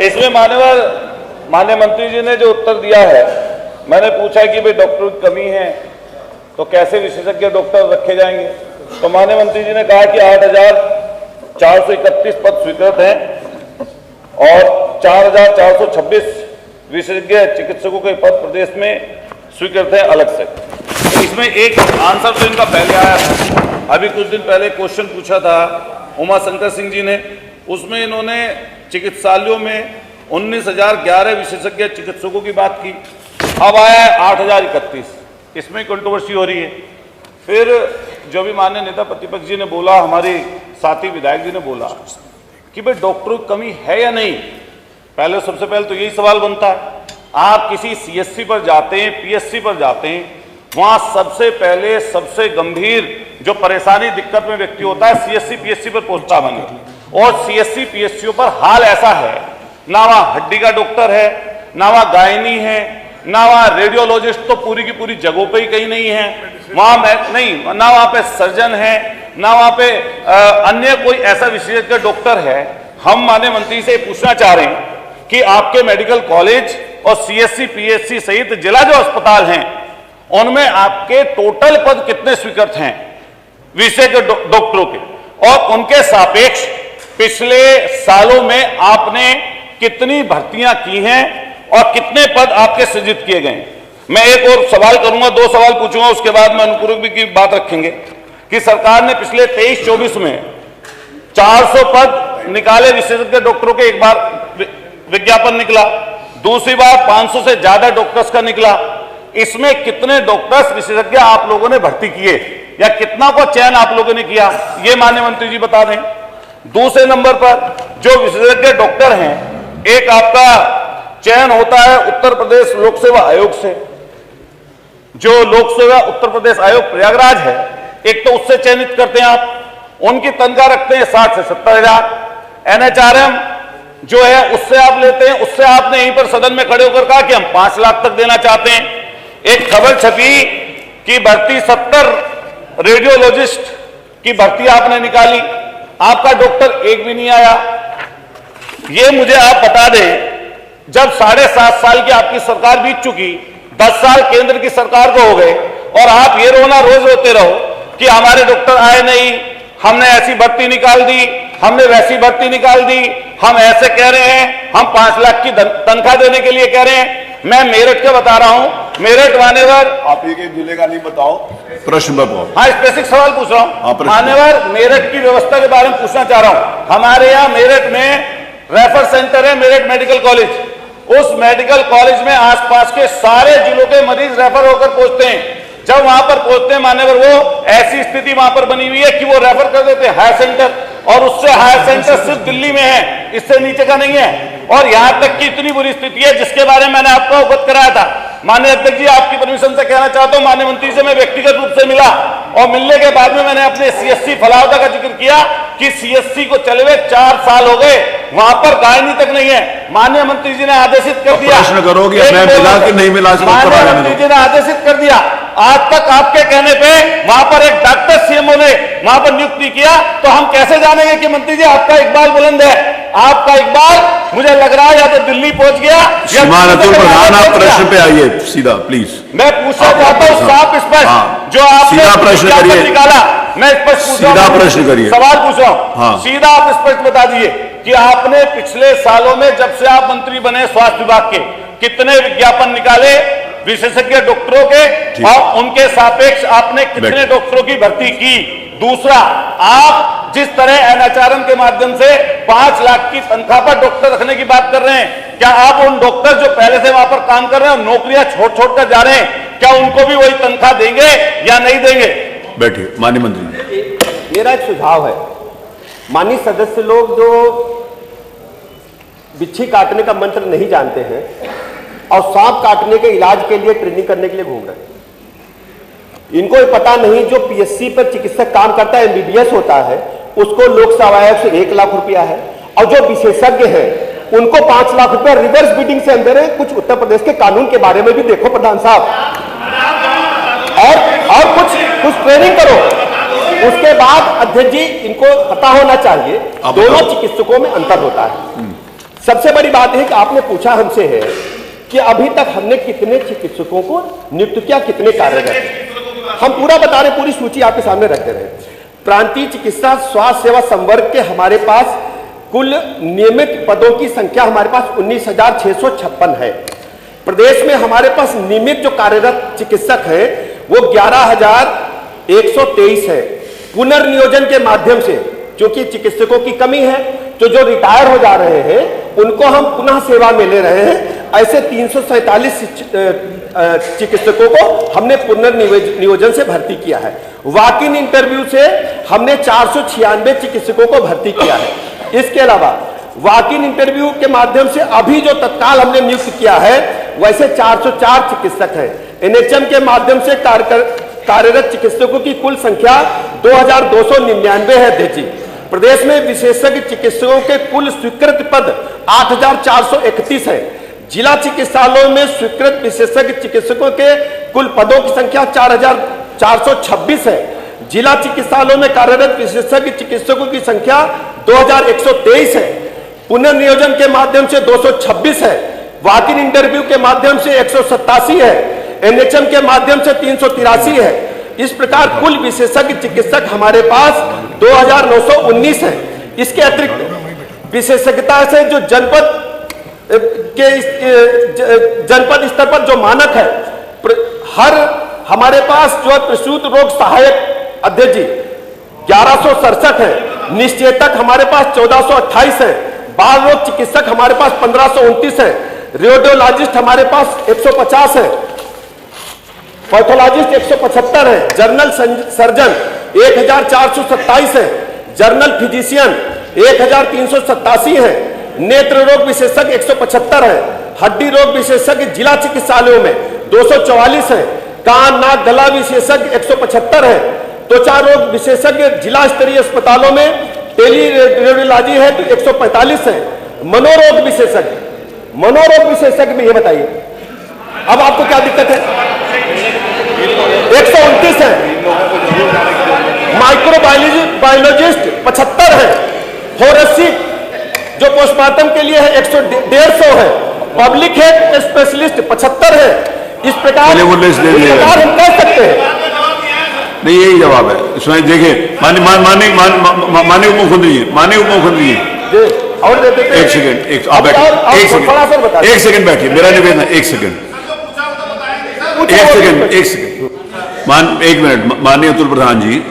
इसमें माननीय मंत्री जी ने जो उत्तर दिया है, मैंने पूछा कि भाई डॉक्टरों की कमी है तो कैसे विशेषज्ञ डॉक्टर रखे जाएंगे, तो माननीय मंत्री जी ने कहा कि 8,431 पद स्वीकृत हैं और 4,426 विशेषज्ञ चिकित्सकों के पद प्रदेश में स्वीकृत हैं अलग से। तो इसमें एक आंसर तो इनका पहले आया था, अभी कुछ दिन पहले क्वेश्चन पूछा था उमा शंकर सिंह जी ने, उसमें इन्होंने चिकित्सालयों में 19,011 विशेषज्ञ चिकित्सकों की बात की। अब आया है 8,031, इसमें कंट्रोवर्सी हो रही है। फिर जो भी माननीय नेता प्रतिपक्ष जी ने बोला, हमारे साथी विधायक जी ने बोला कि भाई डॉक्टरों की कमी है या नहीं। पहले सबसे पहले तो यही सवाल बनता है, आप किसी सीएससी पर जाते हैं, पीएससी पर जाते हैं, वहां सबसे पहले सबसे गंभीर जो परेशानी दिक्कत में व्यक्ति होता है सीएससी पीएससी पर पहुंचता बने, और सीएससी पीएससी पर हाल ऐसा है, ना वहां हड्डी का डॉक्टर है, ना वहां गायनी है, ना वहां रेडियोलॉजिस्ट तो पूरी की पूरी जगहों पे ही कहीं नहीं है, वहां नहीं, ना वहां पे सर्जन है, ना वहां पे अन्य कोई ऐसा विशेषज्ञ डॉक्टर है। हम माननीय मंत्री से पूछना चाह रहे हैं कि आपके मेडिकल कॉलेज और सीएससी पीएससी सहित जिला जो अस्पताल हैं उनमें आपके टोटल पद कितने स्वीकृत हैं विशेषज्ञ डॉक्टरों के, और उनके सापेक्ष पिछले सालों में आपने कितनी भर्तियां की हैं और कितने पद आपके सृजित किए गए। मैं एक और सवाल करूंगा, 2 सवाल पूछूंगा, उसके बाद मैं अनुपूरक की बात रखेंगे कि सरकार ने पिछले 23-24 में 400 पद निकाले विशेषज्ञ डॉक्टरों के, एक बार विज्ञापन निकला, दूसरी बार 500 से ज्यादा डॉक्टर्स का निकला। इसमें कितने डॉक्टर्स विशेषज्ञ आप लोगों ने भर्ती किए या कितना को चयन आप लोगों ने किया, ये माननीय मंत्री जी बता दें। दूसरे नंबर पर जो विशेषज्ञ डॉक्टर हैं, एक आपका चयन होता है उत्तर प्रदेश लोक सेवा आयोग से, जो लोक सेवा उत्तर प्रदेश आयोग प्रयागराज है, एक तो उससे चयनित करते हैं आप, उनकी तनख्वाह रखते हैं 60 से 70 हजार। NHRM जो है उससे आप लेते हैं, उससे आपने यहीं पर सदन में खड़े होकर कहा कि हम 5 लाख तक देना चाहते हैं। एक खबर छपी कि भर्ती 70 रेडियोलॉजिस्ट की भर्ती आपने निकाली, आपका डॉक्टर एक भी नहीं आया। ये मुझे आप बता दें, जब 7.5 साल की आपकी सरकार बीत चुकी, 10 साल केंद्र की सरकार को हो गए, और आप ये रोना रोज रोते रहो कि हमारे डॉक्टर आए नहीं, हमने ऐसी भर्ती निकाल दी, हमने वैसी भर्ती निकाल दी, हम ऐसे कह रहे हैं, हम 5 लाख की तनख्वाह देने के लिए कह रहे हैं। मैं मेरठ के बता रहा हूं, मेरठ मान्यवर, आप एक जिले का नहीं बताओ, प्रश्न बताओ। हाँ, स्पेसिफिक सवाल पूछ रहा हूं मान्यवर, मेरठ की व्यवस्था के बारे में पूछना चाह रहा हूं। हमारे यहाँ मेरठ में रेफर सेंटर है, मेरठ मेडिकल कॉलेज। उस मेडिकल कॉलेज में आसपास के सारे जिलों के मरीज रेफर होकर पहुंचते हैं। जब वहां पर पहुंचते हैं मान्यवर, वो ऐसी स्थिति वहां पर बनी हुई है कि वो रेफर कर देते हैं हायर सेंटर, और उससे हायर सेंटर सिर्फ दिल्ली में है, इससे नीचे का नहीं है। और यहां तक की इतनी बुरी स्थिति है जिसके बारे में मैंने आपको अवगत कराया था। माननीय अध्यक्ष जी, आपकी परमिशन से कहना चाहता हूं, माननीय मंत्री से मैं व्यक्तिगत रूप से मिला, और मिलने के बाद में मैंने अपने सीएससी फलावदा का जिक्र किया कि सीएससी को चले हुए 4 साल हो गए, वहां पर गायनी तक नहीं है। माननीय मंत्री जी ने आदेशित कर दिया, प्रश्न करोगे मैं मिला कि नहीं मिला, माननीय मंत्री जी ने आदेशित कर दिया, आज तक आपके कहने पे वहां पर एक डॉक्टर सीएमओ ने वहां पर नियुक्त नहीं किया, तो हम कैसे जानेंगे कि मंत्री जी आपका इकबाल बुलंद है? आपका इकबाल मुझे लग रहा है या तो दिल्ली पहुंच गया या प्रधान, आप प्रश्न पे आइए सीधा प्लीज। मैं पूछना चाहता हूं साफ स्पष्ट, जो आपने सीधा प्रश्न करिए, निकाला, मैं स्पष्ट पूछ रहा हूं, सीधा प्रश्न करिए, सवाल पूछ रहा हूं, हाँ। सीधा आप स्पष्ट बता दीजिए कि आपने पिछले सालों में जब से आप मंत्री बने स्वास्थ्य विभाग के, कितने विज्ञापन निकाले विशेषज्ञ डॉक्टरों के, और उनके सापेक्ष आपने कितने डॉक्टरों की भर्ती की? दूसरा, आप जिस तरह NHRM के माध्यम से 5 लाख की तनख्वाह पर डॉक्टर रखने की बात कर रहे हैं, क्या आप उन डॉक्टर जो पहले से वहां पर काम कर रहे हैं और नौकरियां छोड़ कर जा रहे हैं, क्या उनको भी वही तनख्वाह देंगे या नहीं देंगे? बैठिए माननीय मंत्री। मेरा एक सुझाव है, माननीय सदस्य लोग जो बिच्छी काटने का मंत्र नहीं जानते हैं और सांप काटने के इलाज के लिए ट्रेनिंग करने के लिए घूम रहे हैं, इनको ये पता नहीं जो पीएससी पर चिकित्सक काम करता है, MBBS होता है, उसको लोक सेवा आयोग से 1 लाख रुपया है, और जो विशेषज्ञ हैं उनको 5 लाख रुपया रिवर्स बिडिंग से अंदर है। कुछ उत्तर प्रदेश के कानून के बारे में भी देखो प्रधान साहब, और कुछ ट्रेनिंग करो। उसके बाद अध्यक्ष जी, इनको पता होना चाहिए दोनों चिकित्सकों में अंतर होता है। सबसे बड़ी बात है कि आपने पूछा हमसे है कि अभी तक हमने कितने चिकित्सकों को नियुक्त किया, कितने कार्यरत हैं। हम पूरा बता रहे, पूरी सूची आपके सामने रख दे रहे हैं। प्रांतीय चिकित्सा स्वास्थ्य सेवा संवर्ग के हमारे पास कुल नियमित पदों की संख्या हमारे पास 19,656 है। प्रदेश में हमारे पास नियमित जो कार्यरत चिकित्सक हैं वो 11,123 है। पुनर्नियोजन के माध्यम से, क्योंकि चिकित्सकों की कमी है, तो जो रिटायर हो जा रहे हैं उनको हम पुनः सेवा में ले रहे हैं। ऐसे 347 चिकित्सकों को हमने पुनर्नियोजन से भर्ती किया है। वॉक इन इंटरव्यू से हमने 496 चिकित्सकों को भर्ती किया है। इसके अलावा वॉक इन इंटरव्यू के माध्यम से अभी जो तत्काल हमने नियुक्त किया है वैसे 404 चिकित्सक हैं। एनएचएम के माध्यम से कार्यरत चिकित्सकों की कुल संख्या 2,299 है। देखिए, प्रदेश में विशेषज्ञ चिकित्सकों के कुल स्वीकृत पद 8,431 है। जिला चिकित्सालयों में स्वीकृत विशेषज्ञ चिकित्सकों के कुल पदों की संख्या 4,426 है। जिला चिकित्सालयों में कार्यरत विशेषज्ञ चिकित्सकों की संख्या 2,123 है। पुनर्नियोजन के माध्यम से 226 है। वॉक इन इंटरव्यू के माध्यम से 187 है। एनएचएम के माध्यम से 383 है। इस प्रकार कुल विशेषज्ञ चिकित्सक हमारे पास 2,919 है। इसके अतिरिक्त विशेषज्ञता से जो जनपद स्तर पर जो मानक है, हर हमारे पास जो प्रसूति रोग सहायक अध्यक्ष जी 1167 है। निश्चेतक हमारे पास 1428 है। बाल रोग चिकित्सक हमारे पास 1529 है। रेडियोलॉजिस्ट हमारे पास 150 है। पैथोलॉजिस्ट 175 है। जर्नल सर्जन 1,427 है। जर्नल फिजिशियन 1,387 है। नेत्र रोग विशेषज्ञ 175 है। हड्डी रोग विशेषज्ञ जिला चिकित्सालयों में 244 है। कान नाक गला विशेषज्ञ 175 है। त्वचा रोग विशेषज्ञ जिला स्तरीय अस्पतालों में टेली रेडियोलॉजी है तो 145 है। मनोरोग विशेषज्ञ में ये बताइए अब आपको क्या दिक्कत है? 129 है। माइक्रोबायोलॉजिस्ट 75 है। फोरेंसिक जो पोस्टमार्टम के लिए है 150 है। पब्लिक हेल्थ स्पेशलिस्ट 75 है। इस प्रकार हम कह सकते हैं। नहीं, यही जवाब है। इसमें देखिए, माननीय उप मुख्यमंत्री जी, और देते एक सेकंड, आप बैठिए, एक सेकंड बैठिए, मेरा निवेदन है, एक सेकंड, एक मिनट। माननीय अतुल प्रधान जी,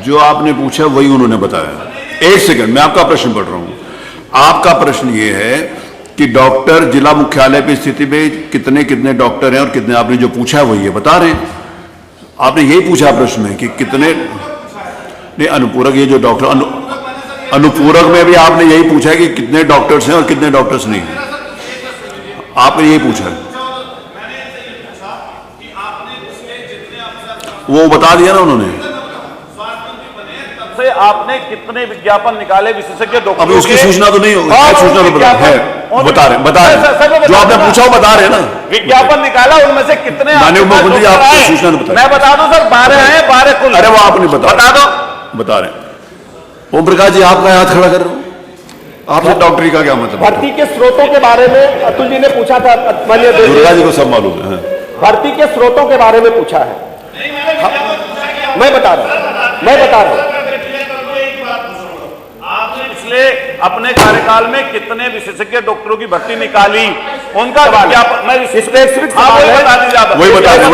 जो आपने पूछा वही उन्होंने बताया। एक सेकंड, मैं आपका प्रश्न पढ़ रहा हूं। आपका प्रश्न ये है कि डॉक्टर जिला मुख्यालय की स्थिति में कितने कितने डॉक्टर हैं और कितने, आपने जो पूछा वही है बता रहे हैं। आपने यही पूछा प्रश्न में कि कितने, नहीं अनुपूरक, ये जो डॉक्टर अनुपूरक में भी आपने यही पूछा है कि कितने डॉक्टर्स हैं और कितने डॉक्टर्स नहीं हैं। आपने यही पूछा है, वो बता दिया ना उन्होंने। से आपने कितने विज्ञापन निकाले विशेषज्ञ डॉक्टर? अभी उसकी सूचना तो नहीं है, सूचना तो बता रहे जो आपने पूछा वो बता रहे ना। विज्ञापन निकाला, उनमें से कितने माननीय मुख्यमंत्री आपको सूचना नहीं मैं बता दूं सर, 12 हैं, 12 कुल। अरे वो आपने बता दो, बता रहे। ओम प्रकाश जी, आपका हाथ खड़ा कर रहे हो, आपसे डॉक्टरी का क्या मतलब? भर्ती के स्रोतों के बारे में अतुल जी ने पूछा था। माननीय दुर्गा जी को सब मालूम है। भर्ती के स्रोतों के बारे में पूछा है। मैं बता रहा हूं। पिछले अपने कार्यकाल में कितने विशेषज्ञ डॉक्टरों की भर्ती निकाली, उनका विज्ञापन मैं स्पेसिफिक बता दीजिए। वही बता रहे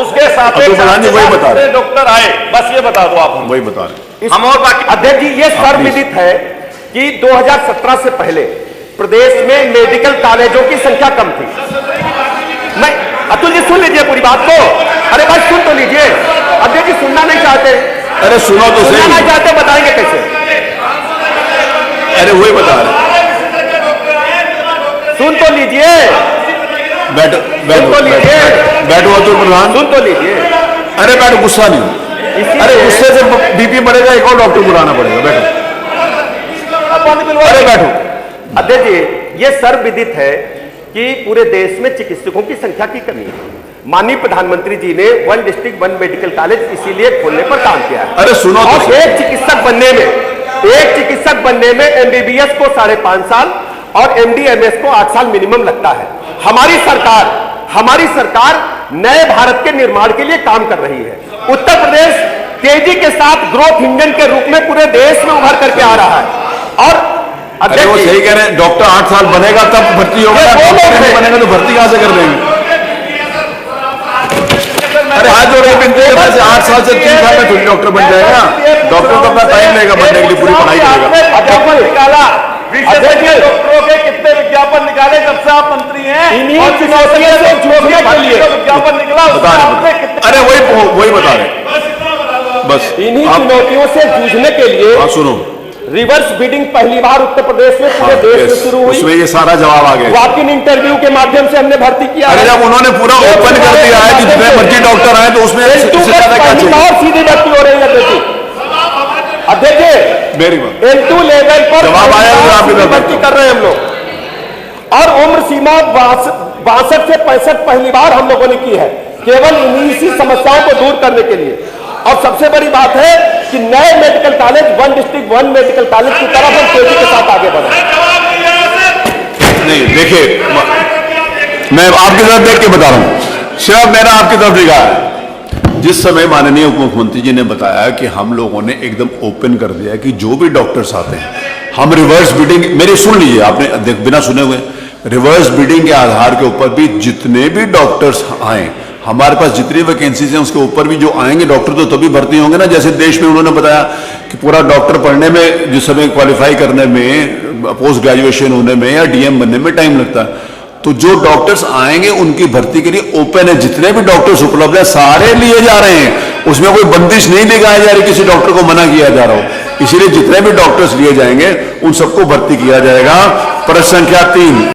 उसके साथ डॉक्टर आए, बस ये बता दो आप। वही बता रहे हम। और बाकी अध्यक्ष जी, ये सर्वविदित है कि 2017 से पहले प्रदेश में मेडिकल कॉलेजों की संख्या कम थी। मैं अतुल जी सुन लीजिए पूरी बात को। अरे भाई सुन तो लीजिए। अध्यक्ष जी सुनना नहीं चाहते। अरे सुनो तो सही। सुनना नहीं चाहते, बताएंगे कैसे? अरे वही बता रहे, सुन तो लीजिए। बैठो अतुल प्रधान, सुन तो लीजिए। अरे बैठो, गुस्सा नहीं। अरे गुस्से से बीपी बढ़ेगा, एक और डॉक्टर बुलाना पड़ेगा। बैठो, अरे बैठो। अध्यक्ष जी, ये सर्वविदित है कि पूरे देश में चिकित्सकों की संख्या की कमी है। माननीय प्रधानमंत्री जी ने 1 डिस्ट्रिक्ट 1 मेडिकल कॉलेज इसीलिए खोलने पर काम किया है। अरे सुनो तो, एक चिकित्सक बनने में एमबीबीएस को 5.5 साल और एमडी-एमएस को 8 साल मिनिमम लगता है। हमारी सरकार नए भारत के निर्माण के लिए काम कर रही है। उत्तर प्रदेश तेजी के साथ ग्रोथ इंजन के रूप में पूरे देश में उभर करके आ रहा है। और अरे वो सही कह रहे हैं, डॉक्टर 8 साल बनेगा तब भर्ती होगा, डॉक्टर नहीं बनेगा तो भर्ती कहां से कर देंगे? अरे हाथ जोड़ के बिनती है, वैसे 8 साल से 3 साल में थोड़ी डॉक्टर बन जाएगा। डॉक्टर तो अपना टाइम लेगा बनने के लिए, पूरी पढ़ाई करेगा। डॉक्टरों के कितने विज्ञापन निकाले जब से आप मंत्री हैं? इन्हीं चुनौतियों से जूझने के लिए विज्ञापन निकला, बता रहे, अरे वही बता रहे बस। इन्हीं चुनौतियों से जूझने के लिए हाँ सुनो, रिवर्स बिडिंग पहली बार उत्तर प्रदेश में पूरे देश में शुरू हुई। उसमें ये सारा जवाब आ गया। वॉक इन इंटरव्यू के माध्यम से हमने भर्ती किया। अरे जब उन्होंने पूरा ओपन कर दिया है कि जितने मर्जी डॉक्टर आए तो उसमें सीधी भर्ती हो रही है। देखिए अब देखिए मेरी बात L2 लेवल पर जवाब आया तो आपकी भर्ती कर रहे हैं हम लोग। और उम्र सीमा 62 से 65 पहली बार हम लोगों ने की है, केवल इन्हीं सी समस्याओं को दूर करने के लिए। और सबसे बड़ी बात है कि नए medical college, 1 district 1 medical college की तरफ हम तेजी के साथ आगे बढ़े। नहीं देखिए, मैं आपकी तरफ देख के बता रहा हूं, सिर्फ मैंने आपकी तरफ देखा है। जिस समय माननीय उप मुख्यमंत्री जी ने बताया कि हम लोगों ने एकदम ओपन कर दिया कि जो भी डॉक्टर्स आते हैं हम रिवर्स बिडिंग, मेरी सुन लीजिए आपने बिना सुने हुए, रिवर्स बिडिंग के आधार के ऊपर भी जितने भी डॉक्टर्स आए, हमारे पास जितनी वैकेंसीज हैं उसके ऊपर भी जो आएंगे डॉक्टर तो तभी भर्ती होंगे ना। जैसे देश में उन्होंने बताया कि पूरा डॉक्टर पढ़ने में, जिस समय क्वालिफाई करने में, पोस्ट ग्रेजुएशन होने में या डीएम बनने में टाइम लगता है, तो जो डॉक्टर्स आएंगे उनकी भर्ती के लिए ओपन है। जितने भी डॉक्टर्स उपलब्ध है सारे लिए जा रहे हैं, उसमें कोई बंदिश नहीं लगाई जा रही, किसी डॉक्टर को मना किया जा रहा हो। इसीलिए जितने भी डॉक्टर्स लिए जाएंगे उन सबको भर्ती किया जाएगा। प्रश्न संख्या 3।